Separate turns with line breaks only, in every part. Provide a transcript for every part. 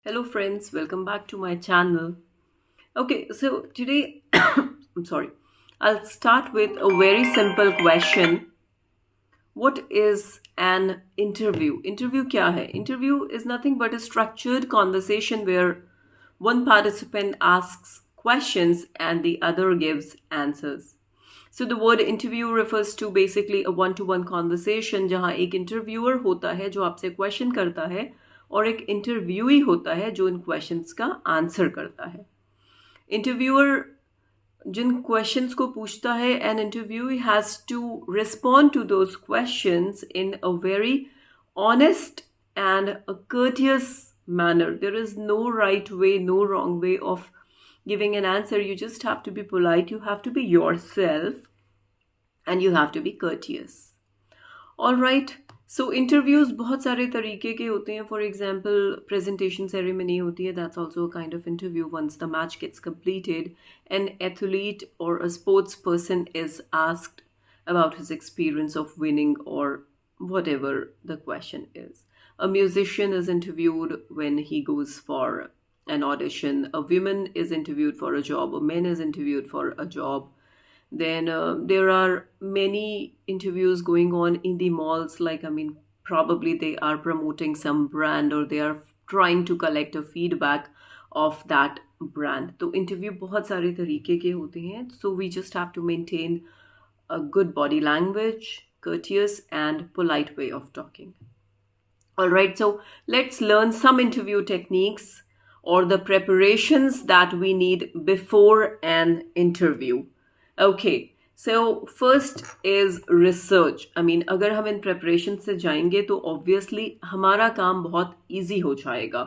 Hello, friends, welcome back to my channel. Okay, so today, I'm sorry, I'll start with a very simple question. What is an interview? Interview kya hai? Interview is nothing but a structured conversation where one participant asks questions and the other gives answers. So the word interview refers to basically a one-to-one conversation जहाँ एक interviewer होता है जो आपसे question करता है और एक इंटरव्यूई होता है जो इन क्वेश्चंस का आंसर करता है. इंटरव्यूअर जिन क्वेश्चंस को पूछता है an interview has to respond to those questions in a very honest and a courteous manner. There is no right way, no wrong way of giving an answer. You just have to be polite, you have to be yourself, and you have to be courteous. All right. So interviews बहुत सारे तरीके के होते हैं. For example, presentation ceremony होती है. That's also a kind of interview. Once the match gets completed, an athlete or a sports person is asked about his experience of winning or whatever the question is. A musician is interviewed when he goes for an audition. A woman is interviewed for a job. A man is interviewed for a job. Then there are many interviews going on in the malls. Like, I mean, probably they are promoting some brand or they are trying to collect a feedback of that brand. तो interview बहुत सारे तरीके के होते हैं. So we just have to maintain a good body language, courteous and polite way of talking. All right, so let's learn some interview techniques or the preparations that we need before an interview. Okay, so first is research. I mean, अगर हम इन preparation से जाएंगे तो obviously हमारा काम बहुत easy हो जाएगा.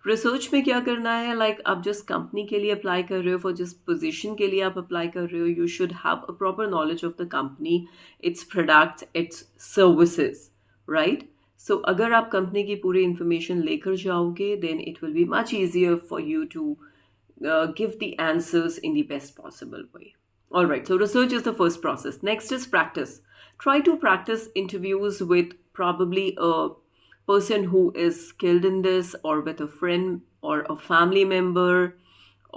रिसर्च में क्या करना है? लाइक आप जिस कंपनी के लिए अप्लाई कर रहे हो, फॉर जिस पोजीशन के लिए आप अप्लाई कर रहे हो, you should have a proper knowledge of the company, its products, its services, right? So अगर आप कंपनी की पूरी इंफॉर्मेशन लेकर जाओगे, then it will be much easier for you to give the answers in the best possible way. All right, so research is the first process. Next is practice. Try to practice interviews with probably a person who is skilled in this, or with a friend or a family member,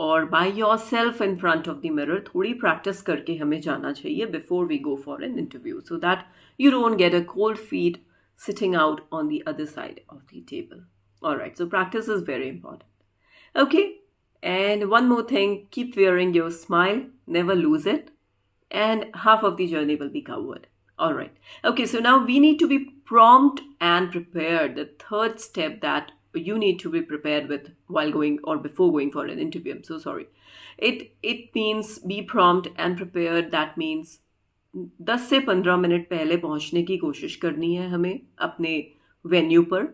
or by yourself in front of the mirror. थोड़ी practice करके हमें जाना चाहिए before we go for an interview, so that you don't get a cold feet sitting out on the other side of the table. All right, so practice is very important. Okay. And one more thing, keep wearing your smile, never lose it, and half of the journey will be covered. All right. Okay, so now we need to be prompt and prepared. The third step that you need to be prepared with while going or before going for an interview. I'm so sorry. It means be prompt and prepared. That means 10 से 15 minute पहले पहुंचने की कोशिश करनी है हमें अपने venue पर.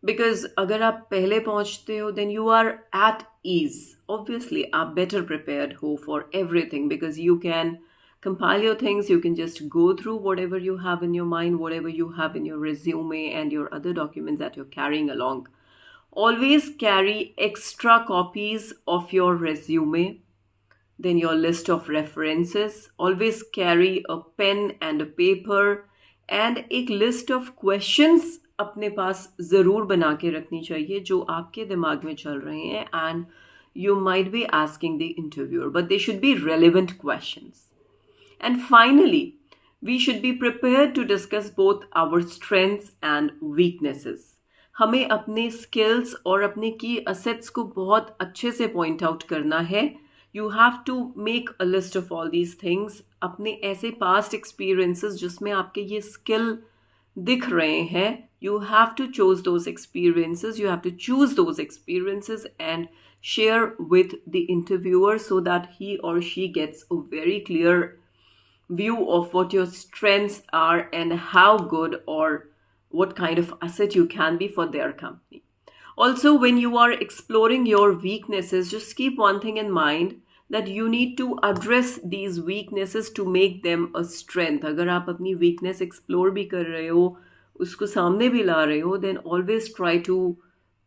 बिकॉज अगर आप पहले पहुंचते हो then you are at ease. Obviously आप बेटर प्रिपेयर्ड हो for everything because you can compile your things, you can just go through whatever you have in your mind, whatever you have in your resume and your other documents that you're carrying along. Always carry extra copies of your resume, then your list of references. Always carry a pen and a paper and एक list of questions अपने पास ज़रूर बना के रखनी चाहिए जो आपके दिमाग में चल रहे हैं, and you might be asking the interviewer, but they should be relevant questions. And finally, we should be prepared to discuss both our strengths and weaknesses. हमें अपने skills और अपने key assets को बहुत अच्छे से point out करना है. You have to make a list of all these things. अपने ऐसे past experiences जिसमें आपके ये skill दिख रहे हैं, you have to choose those experiences. You have to choose those experiences and share with the interviewer so that he or she gets a very clear view of what your strengths are and how good or what kind of asset you can be for their company. Also, when you are exploring your weaknesses, just keep one thing in mind, that you need to address these weaknesses to make them a strength. अगर आप अपनी weakness explore भी कर रहे हो, उसको सामने भी ला रहे हो, then always try to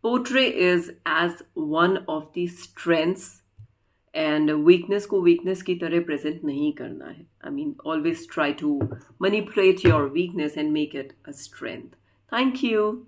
portray it as one of the strengths. And weakness को weakness की तरह present नहीं करना है. I mean, always try to manipulate your weakness and make it a strength. Thank you.